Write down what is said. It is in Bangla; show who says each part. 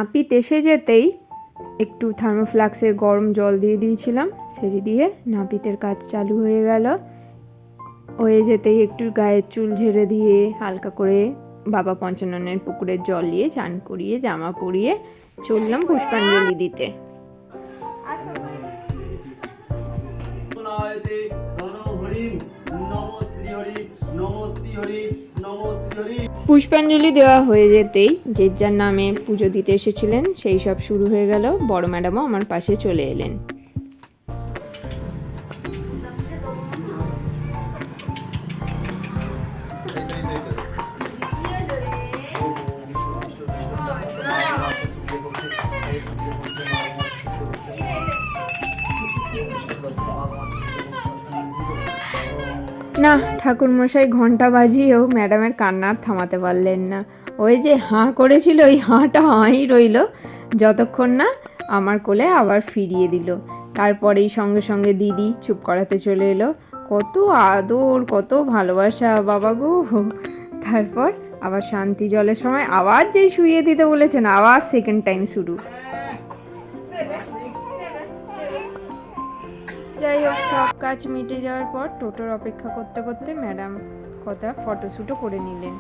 Speaker 1: নাপিত এসে যেতেই একটু থার্মোফ্লাক্সের গরম জল দিয়ে দিয়েছিলাম, সেটি দিয়ে নাপিতের কাজ চালু হয়ে গেল। হয়ে যেতেই একটু গায়ের চুল ঝেড়ে দিয়ে হালকা করে বাবা পঞ্চাননের পুকুরের জল দিয়ে চান করিয়ে জামা পরিয়ে চললাম পুষ্পাঞ্জলি দিতে। পুষ্পাঞ্জলি দেওয়া হয়ে যেতেই যে যার নামে পুজো দিতে এসেছিলেন সেই সব শুরু হয়ে গেল। বড় ম্যাডামও আমার পাশে চলে এলেন। না, ঠাকুরমশাই ঘন্টা বাজিয়েও ম্যাডামের কান্নার থামাতে পারলেন না। ওই যে হাঁ করেছিল, ওই হাঁটা হাঁই রইল যতক্ষণ না আমার কোলে আবার ফিরিয়ে দিল। তারপরেই সঙ্গে সঙ্গে দিদি চুপ করাতে চলে এলো। কত আদর, কত ভালোবাসা বাবা গো। তারপর আবার শান্তি জলের সময় আবার যেই শুইয়ে দিতে বলেছেন, আবার সেকেন্ড টাইম শুরু। যাই হোক, সব কাজ মিটে যাওয়ার পর টোটোর অপেক্ষা করতে করতে ম্যাডাম কটা ফটোশ্যুটও করে নিলেন।